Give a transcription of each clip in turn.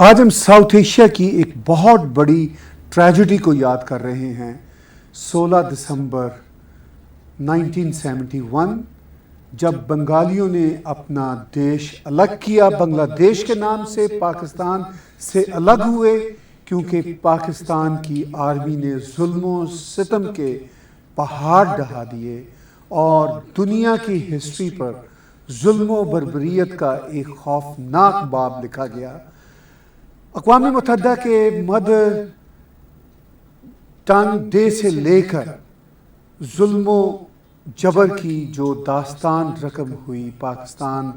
आज हम south Asia की एक बहुत बड़ी ट्रेजेडी को याद कर रहे हैं। 16 दिसंबर 1971 जब बंगालियों ने अपना देश अलग किया, बांग्लादेश के नाम से पाकिस्तान से अलग हुए, क्योंकि पाकिस्तान की आर्मी ने जुल्म सितम के पहाड़ ढहा दिए और दुनिया की हिस्ट्री पर जुल्म बर्बरियत का एक खौफनाक बाब लिखा गया। अक़वाम मुत्तहिदा के मदर टंग डे से लेकर जुल्म जबर की जो दास्तान रकम हुई पाकिस्तान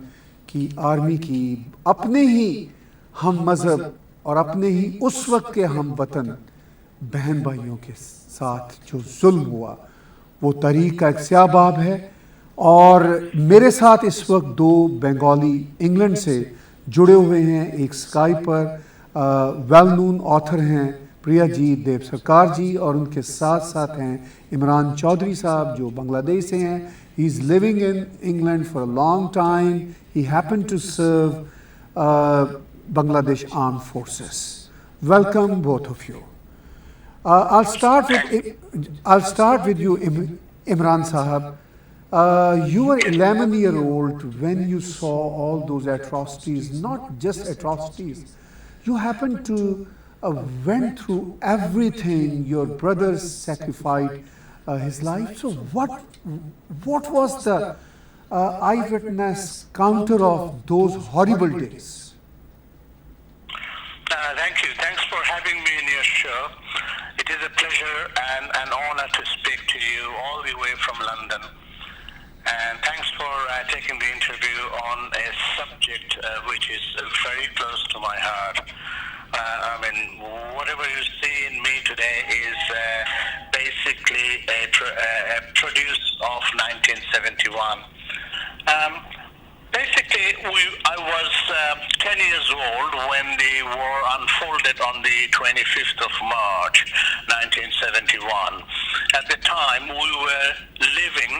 की आर्मी की अपने ही हम मज़हब और अपने ही उस वक्त के हम वतन बहन भाइयों के साथ जो जुल्म हुआ, वो तारीख़ का एक स्याह बाब है। और मेरे साथ इस वक्त दो बंगाली इंग्लैंड से जुड़े हुए हैं। एक स्काइप पर वेल नोन ऑथर हैं प्रियाजीत देबसरकार जी, और उनके साथ साथ हैं इमरान चौधरी साहब जो बांग्लादेश से हैं। He is living in England for a long time. He happen to serve Bangladesh Armed Forces. Welcome both of you. I'll start with you, Imran Sahab. You were 11-year-old when you saw all those atrocities, not just atrocities. You happened to went through everything. Your brother sacrificed his life. So what was the eyewitness counter of those horrible days? Thank you. Thanks for having me in your show. It is a pleasure and an honor to speak to you all the way from London. And thanks for taking the interview on a subject which is very close to my heart. I mean, whatever you see in me today is basically a produce of 1971. Basically, I was 10 years old when the war unfolded on the 25th of March, 1971. At the time, we were living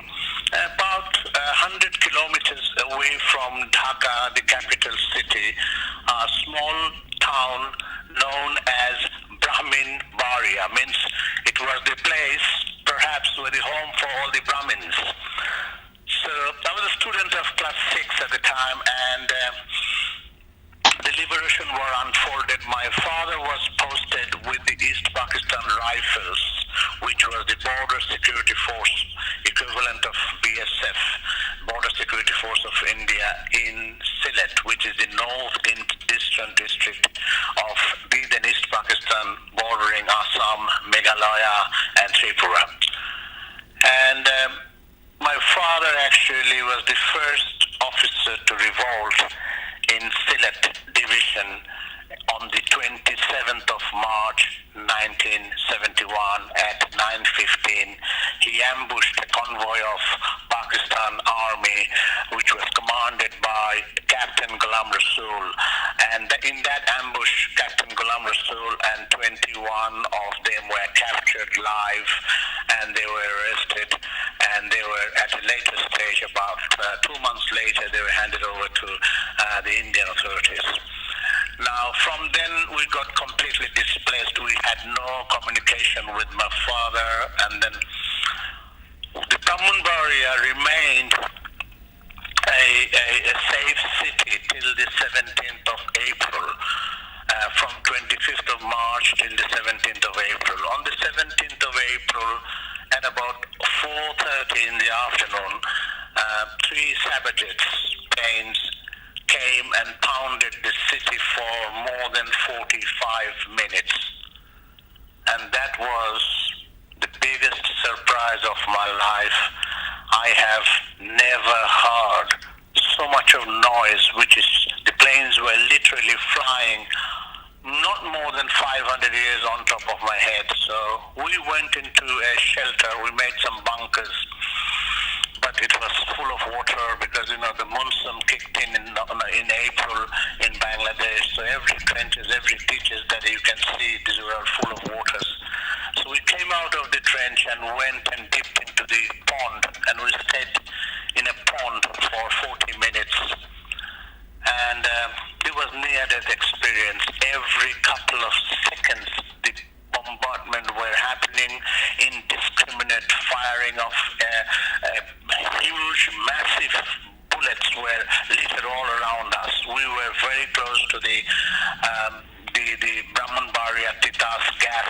about 100 kilometers away from Dhaka, the capital city, a small town known as Brahmin Baria. Means it was the place, perhaps, where the home for all the Brahmins. So I was a student of class 6 at the time, and the Liberation War unfolded. My father was posted with the East Pakistan Rifles, which was the Border Security Force, equivalent of BSF, Border Security Force of India, in Sylhet, which is the north-eastern district of then East Pakistan, bordering Assam, Meghalaya, and Tripura. And my father actually was the first officer to revolt in Sylhet Division on the 27th of March 1971 at 9:15. He ambushed a convoy of Pakistan Army, which was commanded by Captain Ghulam Rasool. And in that ambush, Captain Ghulam Rasool and 21 of them were captured live, and they were arrested. And they were at a later stage, about 2 months later, they were handed over to the Indian authorities. Now, from then, we got completely displaced. We had no communication with my father, and then the Brahmanbaria remained a safe city till the 17th of April, from 25th of March till the 17th of April. On the 17th of April, at about 4:30 in the afternoon, 3 Sabbaths planes came and pounded the city for more than 45 minutes. And that was the biggest surprise of my life. I have never heard so much of noise, which is the planes were literally flying not more than 500 years on top of my head. So we went into a shelter. We made some bunkers, but it was full of water because, the monsoon kicked in April in Bangladesh. So every trenches, every ditches that you can see, these were all full of waters. So we came out of the trench and went and dipped into the pond, and we stayed in a pond for 40 minutes. And it was near-death experience. couple of seconds, the bombardment were happening, indiscriminate firing of huge, massive bullets were littered all around us. We were very close to the Brahmanbaria Titas gas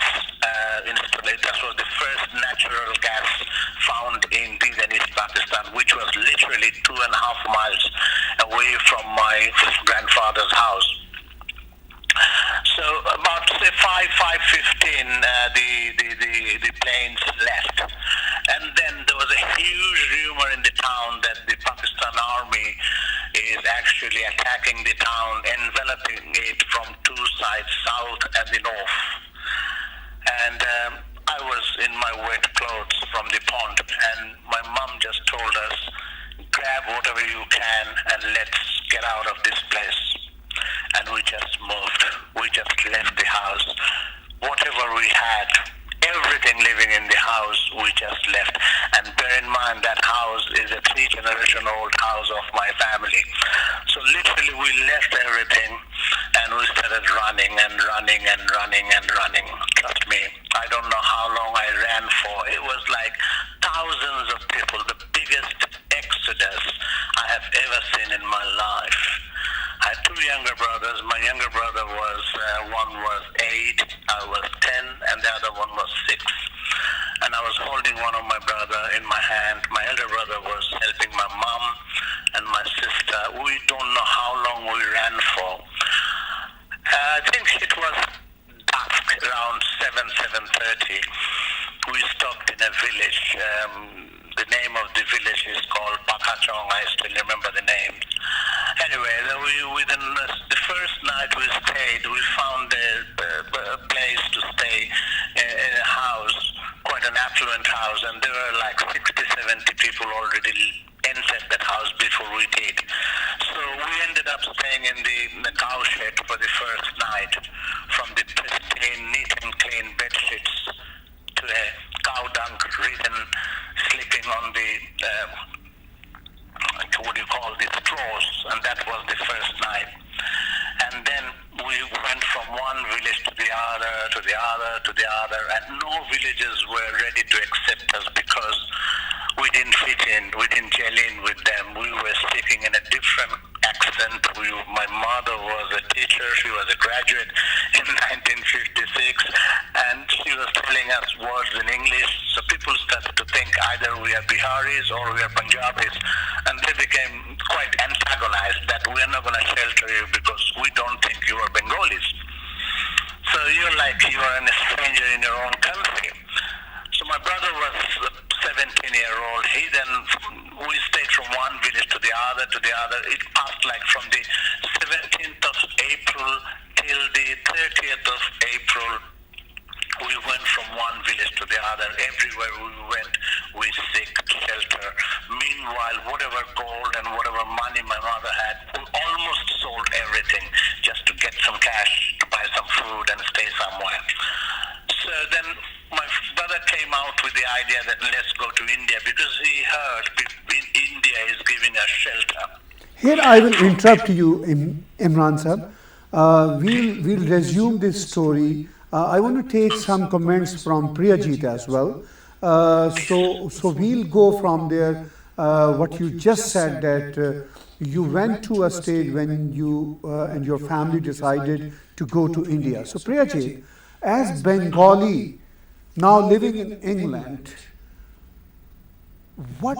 installation. That was the first natural gas found in East and East Pakistan, which was literally 2.5 miles away from my grandfather's house. So about say 5:15, the planes left, and then there was a huge rumor in the town that the Pakistan army is actually attacking the town, enveloping it from two sides, south and the north. And I was in my wet clothes from the pond, and my mom just told us, grab whatever you can and let's get out of this place. And we just moved. We just left the house. Whatever we had, everything living in the house, we just left. And bear in mind that house is a 3-generation-old house of my family. So literally we left everything and we started running and running and running and running. Trust me, I don't know how long I ran for. It was like thousands of people, the biggest exodus I have ever seen in my life. I had 2 younger brothers. My younger brother was, one was 8, I was 10, and the other one was 6. And I was holding one of my brother in my hand. My elder brother was helping my mom and my sister. We don't know how long we ran for. I think it was dusk, around 7:30. We stopped in a village. The name of the village is called Pakachong. I still remember the name. Anyway, within the first night we stayed, we found a place to stay in a house, quite an affluent house, and there were like 60-70 people already inside that house before we did. So we ended up staying in the cow shed for the first night, from the pristine, neat and clean bed sheets to a cow dung ridden, sleeping on the what do you call the straws, and that was the first night. And then we went from one village to the other, to the other, to the other, and no villages were ready to accept us because we didn't fit in, we didn't gel in with them. We were speaking in a different accent. My mother was a teacher, she was a graduate in 1956, and she was telling us words in English, so people started to think either we are Biharis or we are Punjabis, and they became quite antagonized that we are not going to shelter you because we don't think you are Bengalis. So you're like you are a stranger in your own country. So my brother was 17-year-old. We stayed from one village to the other, to the other. It passed like from the 17th of April till the 30th of April. We went from one village to the other. Everywhere we went, we sought shelter. Meanwhile, whatever gold and whatever money my mother had, we almost sold everything just to get some cash to buy some food and stay somewhere. So then my brother came out with the idea that let's go to India because he heard India is giving us shelter. Here I will interrupt you, Imran sir. We'll resume this story. I want to take some comments from Priyajit as well. So we'll go from there. What you just said that you went to a stage when you and your family decided to go to India. So Priyajit, as Bengali, now living in England, what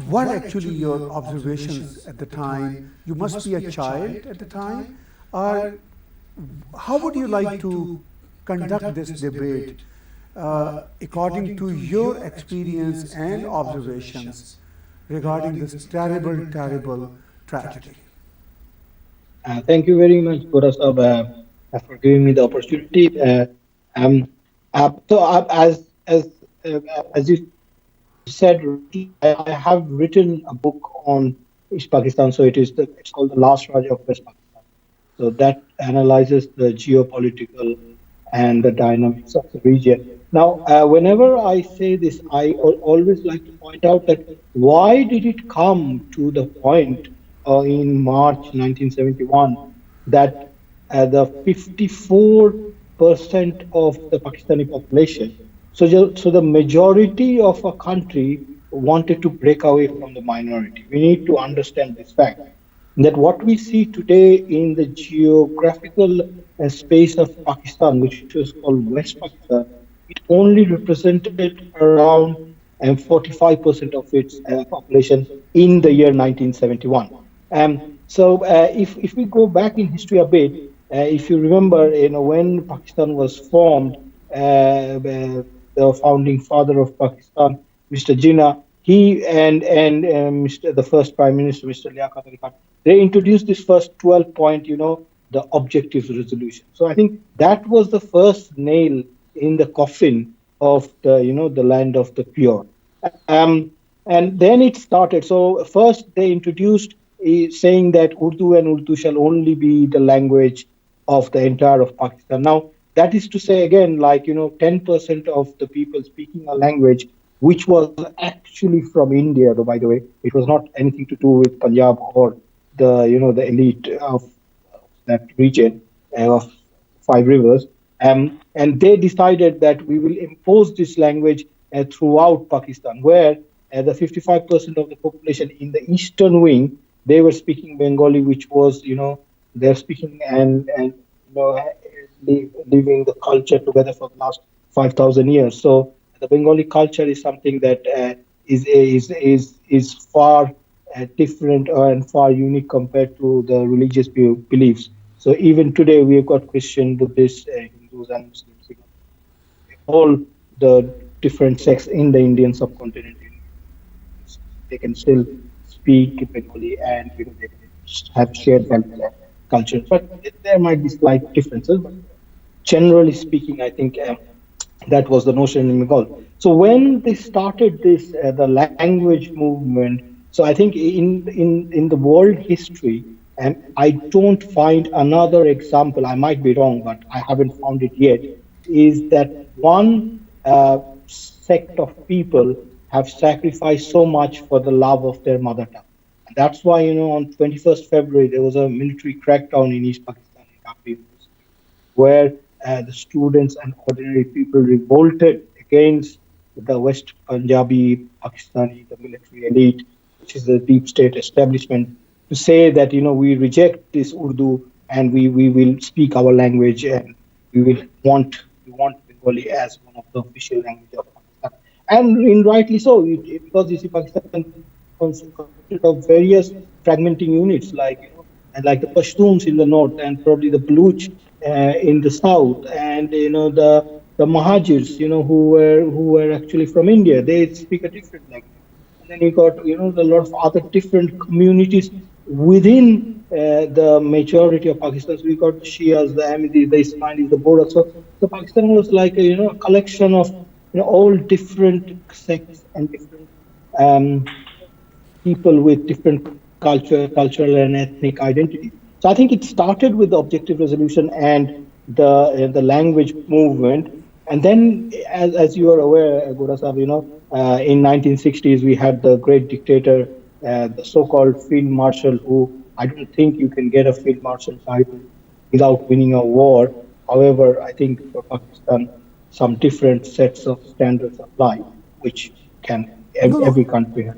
were actually your observations at the time? You must be a child at the time, or how would you like to conduct this debate according to your experience and observations regarding this terrible tragedy? Thank you very much, Gora sahab, for giving me the opportunity. As you said, I have written a book on East Pakistan. So it's called The Last Raja of West Pakistan. So that analyzes the geopolitical and the dynamics of the region. Now, whenever I say this, I always like to point out that why did it come to the point in March 1971 that the 54% of the Pakistani population. So the majority of a country wanted to break away from the minority. We need to understand this fact that what we see today in the geographical space of Pakistan, which was called West Pakistan, it only represented around 45% of its population in the year 1971. If we go back in history a bit, if you remember, when Pakistan was formed, the founding father of Pakistan, Mr. Jinnah, he and the first Prime Minister, Mr. Liaquat Ali Khan, they introduced this first 12 point, the objectives resolution. So I think that was the first nail in the coffin of the land of the pure. And then it started. So first they introduced saying that Urdu and Urdu shall only be the language of the entire of Pakistan. Now that is to say again, like 10% of the people speaking a language which was actually from India, though by the way, it was not anything to do with Punjab or the elite of that region of Five Rivers. And they decided that we will impose this language throughout Pakistan, where the 55% of the population in the eastern wing, they were speaking Bengali, which was, they're speaking and living the culture together for the last 5,000 years. So the Bengali culture is something that is far different and far unique compared to the religious beliefs. So even today, we have got Christian, Buddhist, Hindus, and Muslims. All the different sects in the Indian subcontinent, they can still speak Bengali, and they can have shared cultures. But there might be slight differences. But generally speaking, I think that was the notion in Bengal. So when they started this, the language movement. So I think in the world history, and I don't find another example. I might be wrong, but I haven't found it yet. Is that one sect of people have sacrificed so much for the love of their mother tongue? And that's why on 21st February there was a military crackdown in East Pakistan in Dhaka University, where the students and ordinary people revolted against the West Punjabi Pakistani, the military elite, which is the deep state establishment, to say that we reject this Urdu and we will speak our language, and we want Bengali as one of the official language of Pakistan. And rightly so, because you see Pakistan consisted of various fragmenting units, like and like the Pashtuns in the north, and probably the Baluch in the south, and the Mahajirs, who were actually from India. They speak a different language. And then you got a lot of other different communities within the majority of Pakistan. So we got the Shias, the Ahmadis, the Ismailis, the Gora. So Pakistan was like a collection of all different sects and different um, people with different cultural and ethnic identities. So I think it started with the objective resolution and the language movement, and then as you are aware, Gora Sahib, in 1960s we had the great dictator, the so-called field marshal, who I don't think you can get a field marshal title without winning a war. However, I think for Pakistan, some different sets of standards apply, which can No, no, every country has.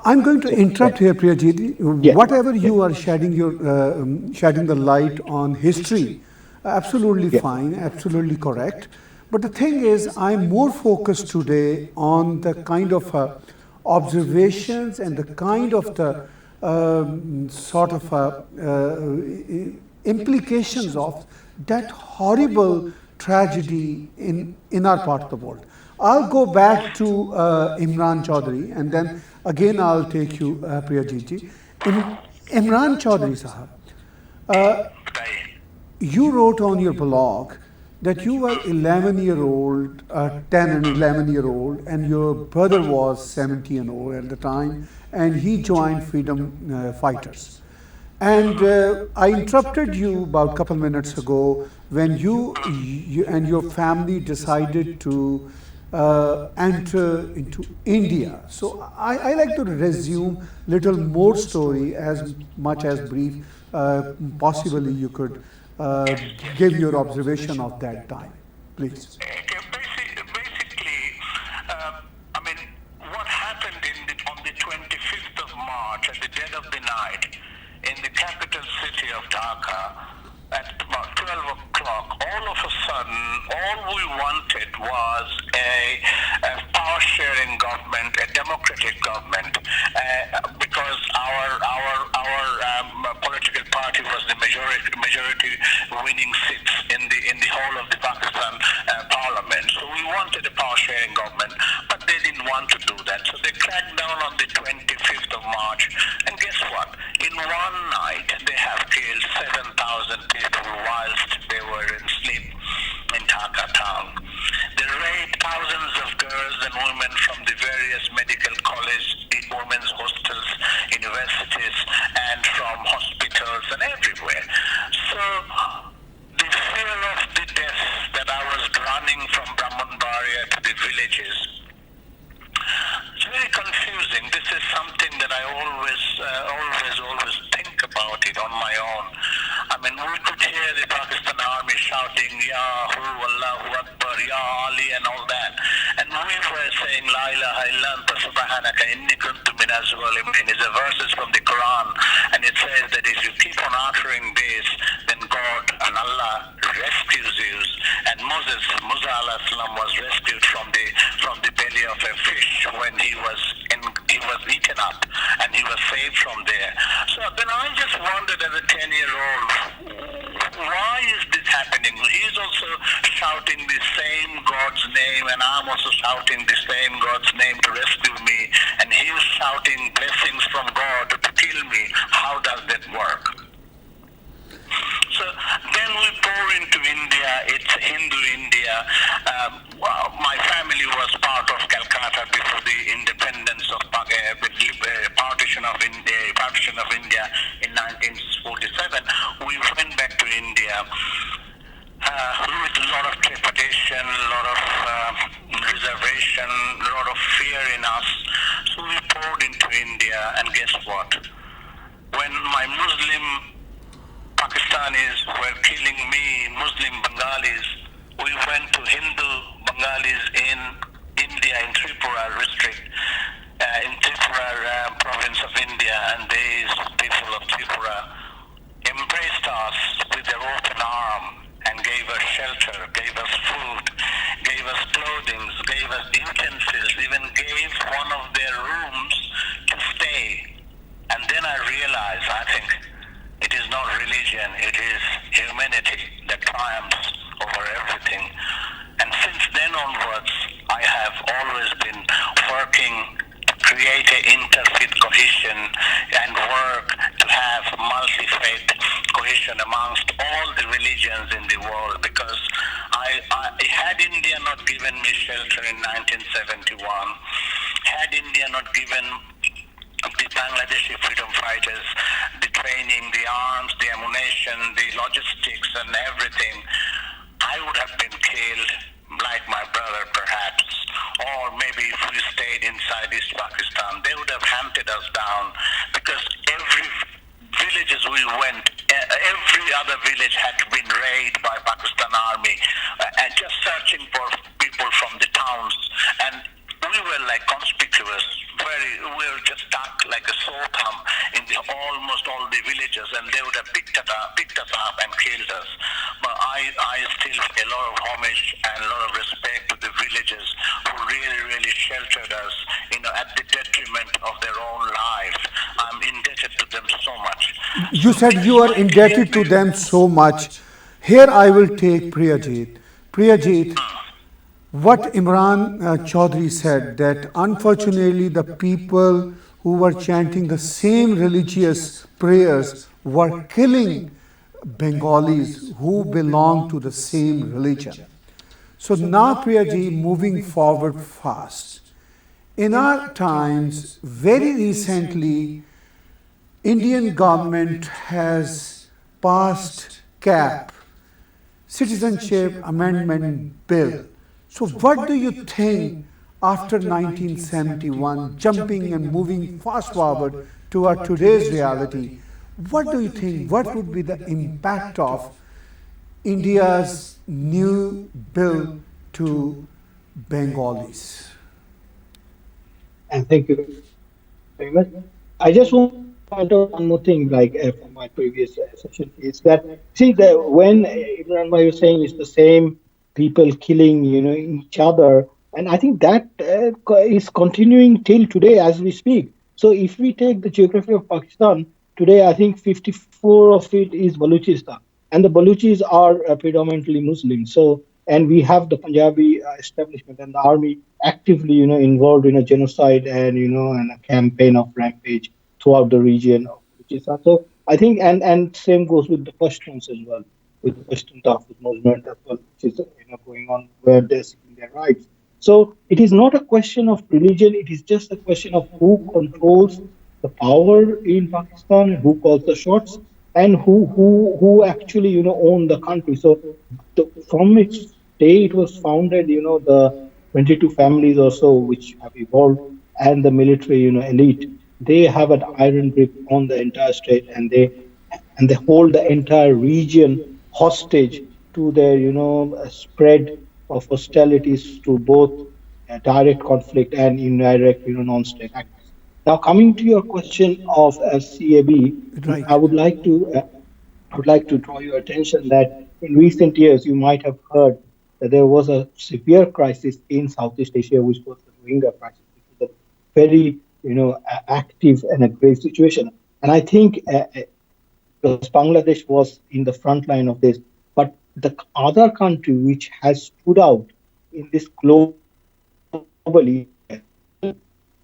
I'm going to So, interrupt here, Priyajit. yeah, Whatever yeah, you are shedding the light on history, absolutely yeah. fine, absolutely correct. But the thing is, I'm more focused today on the kind of observations and the kind of the sort of implications of that horrible tragedy in our part of the world. I'll go back to Imran Chowdhury, and then again I'll take you, Priyajit ji. Imran Chowdhury Sahab, you wrote on your blog that you were 11-year-old, 10 and 11-year-old, and your brother was 70-year-old at the time, and he joined freedom fighters. And I interrupted you about a couple minutes ago when you and your family decided to enter into India. So I like to resume little more story, as much as brief possibly you could uh, give your observation of that time, please. Okay, basically, I mean, what happened on the 25th of March at the dead of the night in the capital city of Dhaka at about 12 o'clock, all of a sudden, all we wanted was a power-sharing government, a democratic government, because our political party was the majority winning seats in the whole of the Pakistan parliament. So we wanted a power-sharing government, but they didn't want to do that. So they cracked down on the 25th of March, and guess what? In one night, they have killed 7,000 people whilst they were in sleep in Dhaka town. They raped thousands of girls and women from the various medical colleges, women's hostels, universities, and from hospitals and everywhere. So the fear of the death that I was running from Brahmanbaria to the villages, it's very confusing. This is something that I always think about it on my own. I mean, we could hear the Pakistan army shouting, Yahu, Allahu Akbar, Ya Ali, and all that. And we were saying, La ilaha illa anta subhanaka inni kuntu minaz zalimin. It's a verses from the Quran, and it says that if you keep on uttering this, then God and Allah rescues you. And Musa alayhi salam was rescued from the belly of a fish when he was eaten up, and he was saved from there. So then I just wondered as a 10-year-old, why is this happening? He's also shouting the same God's name, and I'm also shouting the same God's name to rescue me, and he's shouting blessings from God to kill me. How does that work? So then we pour into India. It's Hindu India. My family was part of Calcutta before the independence of partition of India in 1947. We went back to India with a lot of trepidation, a lot of reservation, a lot of fear in us. So we poured into India, and guess what? When my Muslim Pakistanis were killing me, Muslim Bengalis, we went to Hindu Bengalis in India, in Tripura district, in Tripura province of India, and these people of Tripura embraced us with their open arm and gave us shelter, gave us food, gave us clothing, gave us utensils, even gave one of their rooms to stay. And then I realized, I think, it is not religion, it is humanity that triumphs over everything. And since then onwards, I have always been working to create an interfaith cohesion and work to have multi-faith cohesion amongst all the religions in the world, because had India not given me shelter in 1971, had India not given the Bangladeshi freedom fighters the training, the arms, the ammunition, the logistics and everything, I would have been killed like my brother perhaps. Or maybe if we stayed inside East Pakistan, they would have hunted us down, because every villages we went, every other village had been raided by Pakistan army, and just searching for people from the towns. And we were like conspicuous, we were just stuck like a sore thumb in almost all the villages, and they would have picked us up and killed us. But I still pay a lot of homage and a lot of respect to the villagers who really sheltered us, at the detriment of their own life. I'm indebted to them so much. You said you are indebted to them so much. Here I will take Priyajit. Priyajit, what Imran Chowdhury said, that unfortunately the people who were chanting the same religious prayers were killing Bengalis who belong to the same religion. So now, Priyajit, moving forward fast. In our times, very recently, Indian government has passed CAP, Citizenship Amendment Bill. So what do you think after 1971, jumping and moving fast forward to our today's reality? What do you think? What would be the impact of India's new bill to Bengalis. And thank you very much. I just want to point out one more thing, like from my previous session, is that see the when Imran Bhai was saying it's the same people killing, each other, and I think that is continuing till today as we speak. So if we take the geography of Pakistan today, I think 54 of it is Balochistan, and the Balochis are predominantly Muslim. So and we have the Punjabi establishment and the army actively, involved in a genocide and and a campaign of rampage throughout the region of Balochistan. So I think, and same goes with the Pashtuns as well, with the Pashtun Tahfuz movement as well, which is going on where they're seeking their rights. So it is not a question of religion; it is just a question of who controls the power in Pakistan and who calls the shots and who actually own the country. So from its day it was founded, the 22 families or so which have evolved and the military elite, they have an iron grip on the entire state, and they hold the entire region hostage to their spread of hostilities to both direct conflict and indirect non-state actors. Now coming to your question of CAB, Right. I would like to I would like to draw your attention that in recent years you might have heard that there was a severe crisis in Southeast Asia, which was the Rohingya crisis, which was a very active and a grave situation. And I think because Bangladesh was in the front line of this, but the other country which has stood out in this globally is India. The help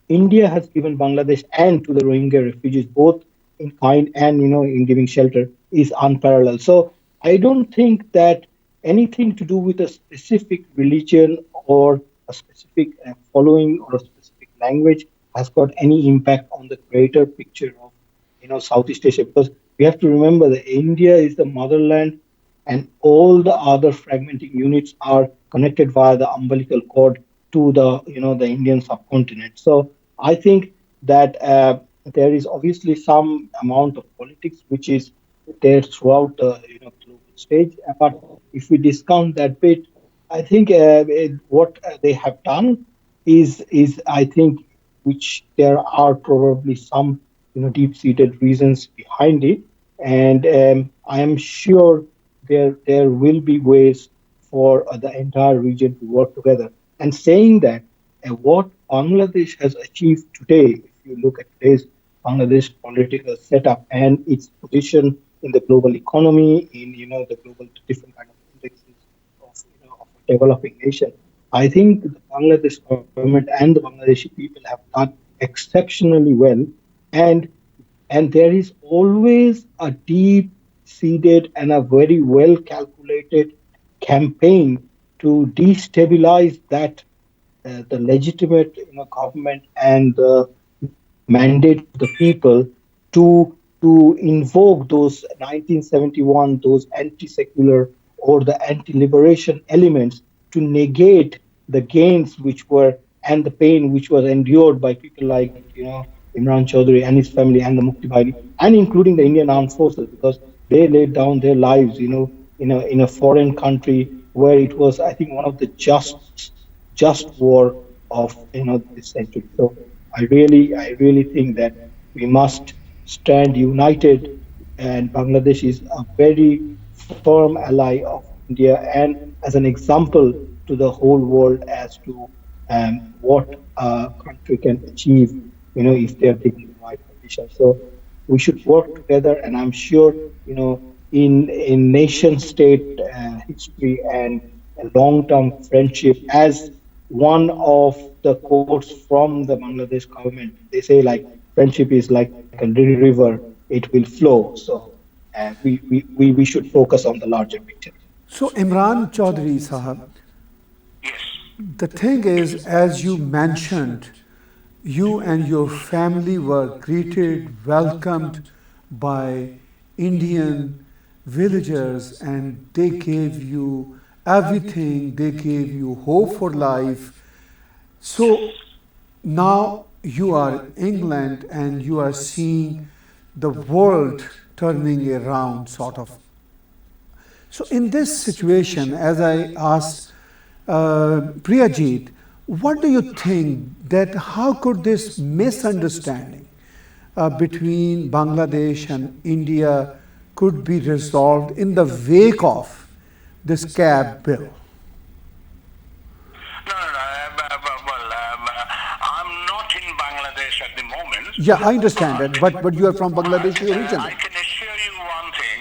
India has given Bangladesh and to the Rohingya refugees, both in kind and in giving shelter, is unparalleled. So I don't think that anything to do with a specific religion or a specific following or a specific language has got any impact on the greater picture of Southeast Asia, because we have to remember that India is the motherland and all the other fragmenting units are connected via the umbilical cord to the the Indian subcontinent. So I think that there is obviously some amount of politics which is there throughout the global stage. But if we discount that bit, I think what they have done is I think which there are probably some deep-seated reasons behind it, and I am sure there will be ways for the entire region to work together. And saying that, what Bangladesh has achieved today, if you look at today's Bangladesh political setup and its position in the global economy, in the global different kind of indexes of of a developing nation, I think the Bangladesh government and the Bangladeshi people have done exceptionally well, and there is always a deep seated and a very well calculated campaign to destabilize that the legitimate government and the mandate of the people to invoke those 1971 those anti-secular or the anti-liberation elements to negate the gains which were and the pain which was endured by people like Imran Chowdhury and his family and the Mukti Bahini, and including the Indian armed forces, because they laid down their lives in a foreign country where it was, I think, one of the just war of this century. So I really think that we must stand united, and Bangladesh is a very firm ally of India and as an example to the whole world as to what a country can achieve, if they are given the right conditions. So we should work together, and I'm sure, in nation state history and a long term friendship, as one of the quotes from the Bangladesh government, they say like friendship is like a river, it will flow. So we should focus on the larger picture. So, Imran Chaudhry Sahab, Yes. the thing is, as you mentioned, you and your family were greeted, welcomed by Indian villagers, and they gave you everything, they gave you hope for life. So now you are in England and you are seeing the world turning around, sort of. So, in this situation, as I asked Priyajit, what do you think that how could this misunderstanding between Bangladesh and India could be resolved in the wake of this cab bill? No, no, no. I'm not in Bangladesh at the moment. Yeah, I understand that, but you are from Bangladesh I originally. can assure you one thing.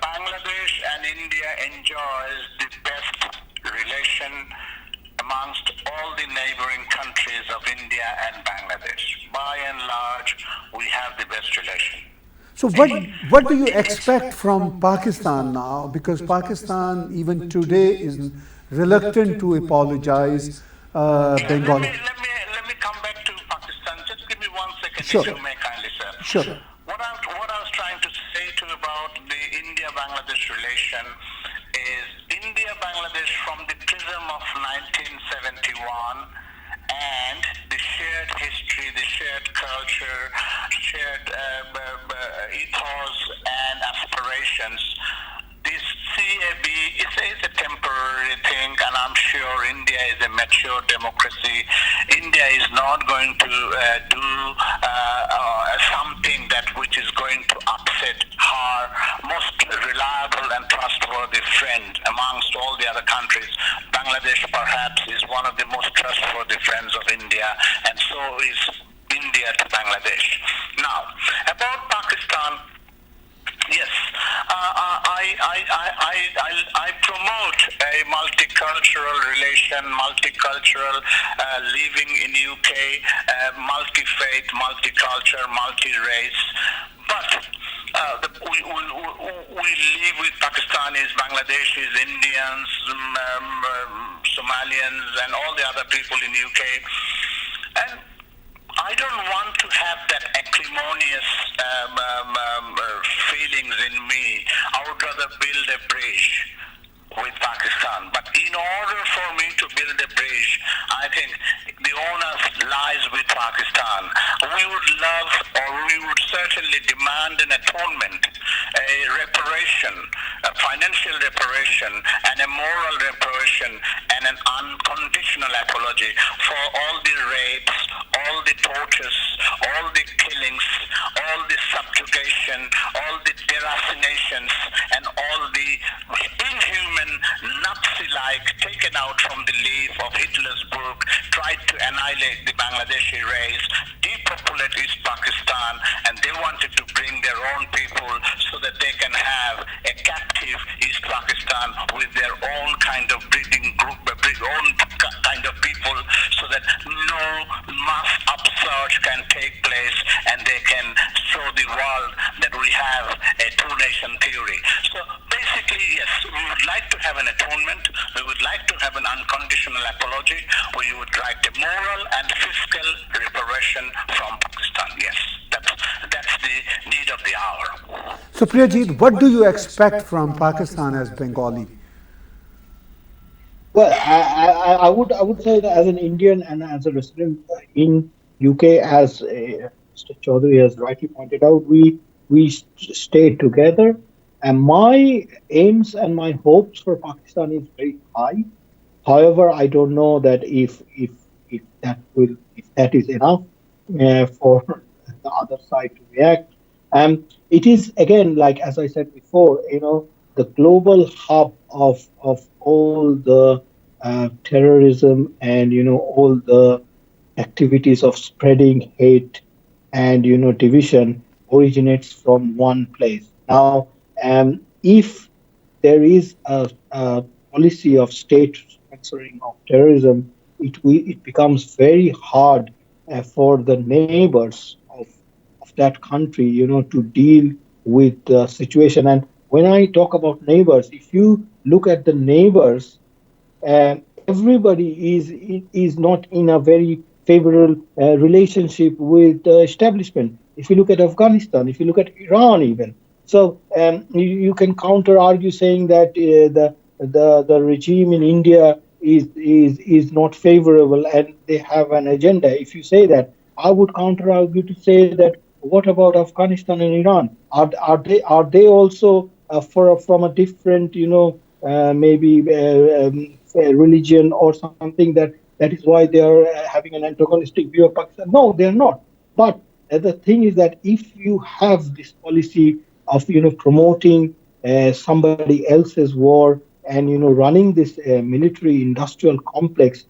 Bangladesh and India enjoys the best relation amongst all the neighboring countries of India and Bangladesh. By and large, we have the best relation. So what do you expect from Pakistan now? Because Pakistan even today is reluctant to apologize. Bengali. Let me come back to Pakistan. Just give me 1 second, Sure. if you may kindly, sir. Sure. What I was trying to say to you about the India-Bangladesh relation is India-Bangladesh from the prism of 1971 and the shared history, the shared culture, shared ethos and aspirations. This CAB is a temporary thing, and I'm sure India is a mature democracy. India is not going to do something that which is going to upset her most reliable and trustworthy friend amongst all the other countries. Bangladesh perhaps is one of the most trustworthy friends of India, and so is India to Bangladesh. Now, about Pakistan, yes, I promote a multicultural relation, multicultural living in UK, multi-faith, multicultural, multi-race. But we live with Pakistanis, Bangladeshis, Indians, Somalians, and all the other people in UK. And I don't want to have that acrimonious feelings in me. I would rather build a bridge with Pakistan. But in order for me to build a bridge, I think the onus lies with Pakistan. We would love, or we would certainly demand an atonement, a reparation, a financial reparation, and a moral reparation, and an unconditional apology for all the rapes, all the tortures, all the killings, all the subjugation, all the deracinations, and all the inhuman, Nazi-like, taken out from the leaf of Hitler's book, tried to annihilate the Bangladeshi race, depopulate East Pakistan, and they wanted to bring their own people so that they can have a captive East Pakistan with their own kind of breeding group, own kind of people, so that no mass upsurge can take place and they can show the world that we have a two-nation theory. So basically, yes, we would like to have an atonement, we would like to have an unconditional apology, we would like a moral and fiscal reparation from Pakistan. Yes, that's the need of the hour. So Priyajit, what do you expect from Pakistan as Bengali? Well, I would say that as an Indian and as a resident in UK, as Mr. Chaudhary has rightly pointed out, we stay together, and my aims and my hopes for Pakistan is very high. However, I don't know that if that is enough for the other side to react. It is again, like as I said before, the global hub of all the terrorism and all the activities of spreading hate and division originates from one place. Now, if there is a policy of state sponsoring of terrorism, it becomes very hard for the neighbors of that country, to deal with the situation. And when I talk about neighbors, if you look at the neighbors, everybody is not in a very favorable relationship with the establishment. If you look at Afghanistan, if you look at Iran, even so, you can counter argue saying that the regime in India is not favorable and they have an agenda. If you say that, I would counter argue to say that what about Afghanistan and Iran? Are they also from a different, maybe religion or something, that is why they are having an antagonistic view of Pakistan. No, they are not. But the thing is that if you have this policy of promoting somebody else's war, and running this military industrial complex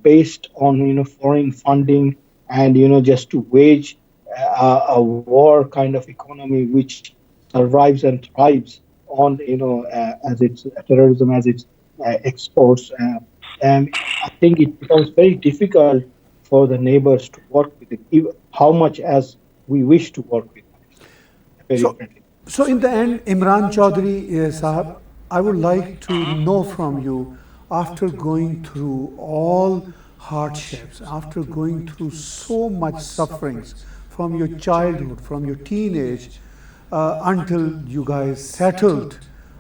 based on foreign funding, and just to wage a war kind of economy which survives and thrives on as its terrorism, as its exports, and I think it becomes very difficult for the neighbors to work with it, how much as we wish to work with Pakistan very So, friendly. so in the end, Imran Chowdhury Sahab, I would like to know from you, after going through all hardships, after going through so much sufferings from your childhood, from your teenage, until you guys settled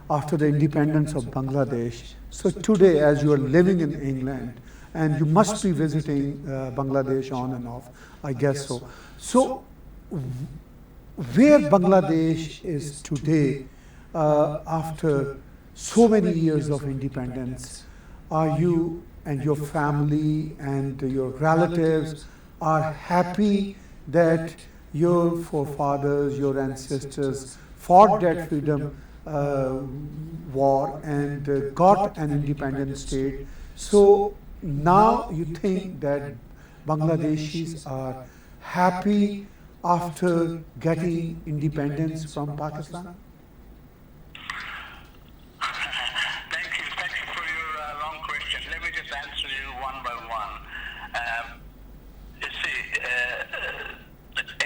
after the independence of Bangladesh. So today, as you are living in England, and you must be visiting Bangladesh on and off, I guess so. So where Bangladesh is today, after so many years of independence, are you and your family and your relatives are happy that your forefathers, your ancestors fought that freedom war and got an independent state? So now you think that Bangladeshis are happy after getting independence from Pakistan? Thank you for your long question. Let me just answer you one by one. You see,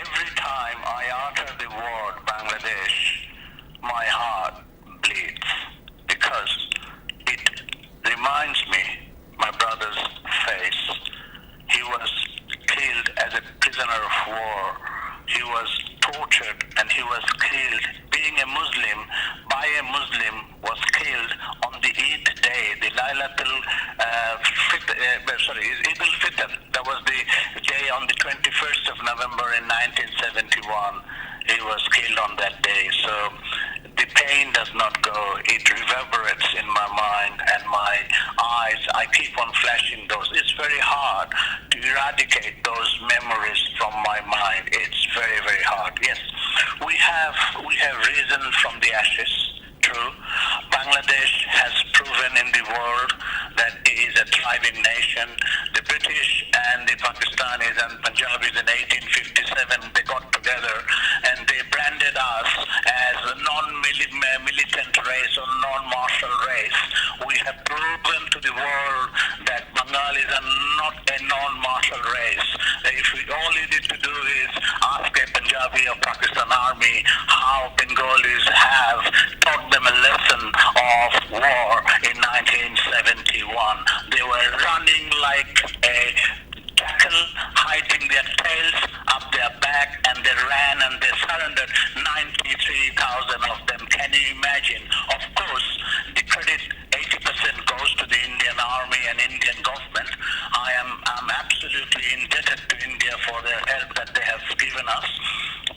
every time I utter the word Bangladesh, my heart bleeds, because it reminds me my brother's face. He was killed as a prisoner of war. He was tortured and he was killed. Being a Muslim, by a Muslim, was killed on the Eid day, the Laylatul Eid al-Fitr. That was the day on the 21st of November in 1971. He was killed on that day. So the pain does not go. It reverberates in my mind and my eyes. I keep on flashing those. It's very hard to eradicate those memories from my mind. It's very, very hard. Yes, we have risen from the ashes. True. Bangladesh has proven in the world that it is a thriving nation. The British and the Pakistanis and Punjabis in 1857, they got together and they branded us as a non-militant race or non-martial race. We have proven to the world that Bengalis are not a non-martial race. All you need to do is ask a Punjabi or Pakistan army how Bengalis have taught them a lesson of war in 1971. They were running like a jackal, hiding their tails up their back, and they ran and they surrendered. 93,000 of them. Can you imagine? Of course, the credit 80% goes to the Indian Army and Indian government. I'm absolutely indebted to India for their help that they have given us.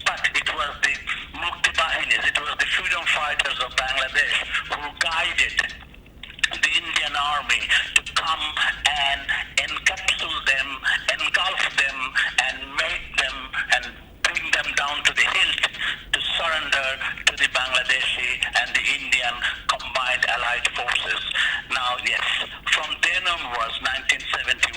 But it was the Mukti Bahinis, it was the freedom fighters of Bangladesh who guided the Indian Army to come and encapsule them, engulf them, and make them and bring them down to the hilt to surrender to the Bangladeshi and the Indian combined allied forces. Now, yes, from then onwards, 1971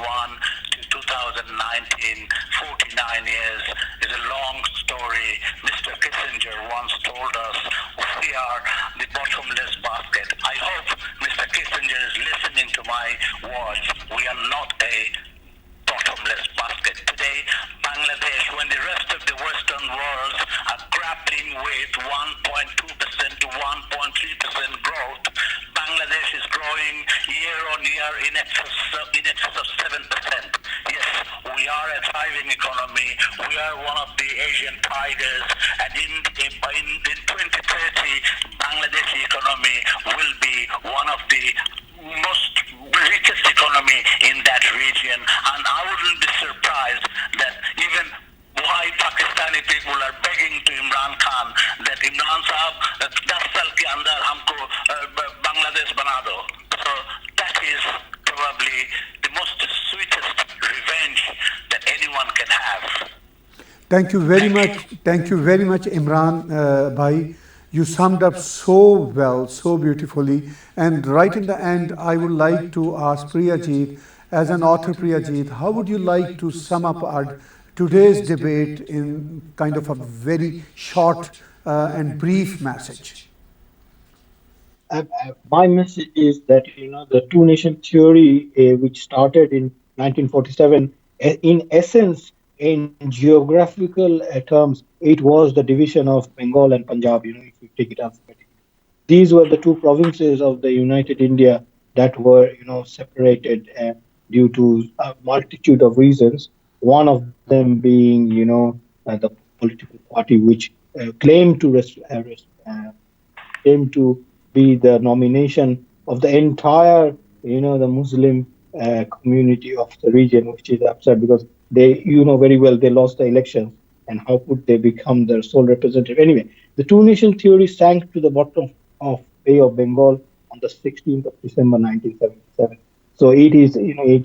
to 2019, 49 years is a long story. Mr. Kissinger once told us we are the bottomless basket. I hope Mr. Kissinger is listening to my words. We are not a bottomless basket. Today, Bangladesh, when the rest of the Western world are grappling with 1.2% to 1.3% growth, Bangladesh is growing year on year in excess of 7%. Yes, we are a thriving economy. We are one of the Asian tigers, and in 2030, Bangladeshi economy will be one of the most richest economy in that region. And I wouldn't be surprised that even why Pakistani people are begging to Imran Khan that Imran Sahab, that 10 साल के the most sweetest revenge that anyone can have. Thank you very much. Thank you very much, Imran Bhai. You summed up so well, so beautifully. And right in the end, I would like to ask Priyajit, as an author, Priyajit, how would you like to sum up our today's debate in kind of a very short and brief message? My message is that the two nation theory, which started in 1947, in essence, in geographical terms, it was the division of Bengal and Punjab. If you take it alphabetically, these were the two provinces of the United India that were separated due to a multitude of reasons. One of them being the political party which claimed to came to be the nomination of the entire, the Muslim community of the region, which is absurd because they, very well, they lost the elections. And how could they become their sole representative? Anyway, the two nation theory sank to the bottom of Bay of Bengal on the 16th of December 1977. So it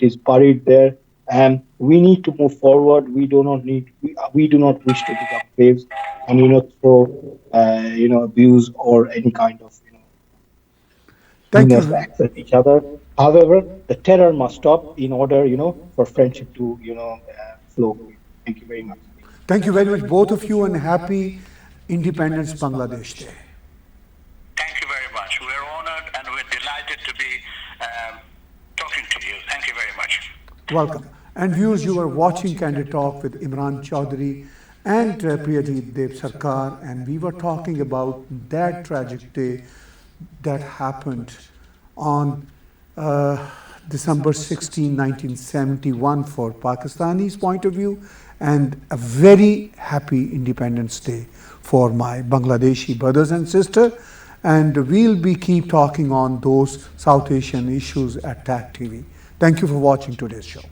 is buried there, and we need to move forward. We do not wish to dig up graves and throw abuse or any kind of Thank heinous you. acts at each other. However, the terror must stop in order for friendship to flow. Thank you very much. Thank you very much, both of you, and happy Independence Bangladesh Day. Thank you very much. We're honored and we're delighted to be talking to you. Thank you very much. Welcome. And viewers, you are watching Candid Talk with Imran Chowdhury and Priyajit Debsarkar, and we were talking about that tragic day that happened on December 16, 1971 for Pakistanis' point of view, and a very happy Independence Day for my Bangladeshi brothers and sisters. And we'll be keep talking on those South Asian issues at TAC TV. Thank you for watching today's show.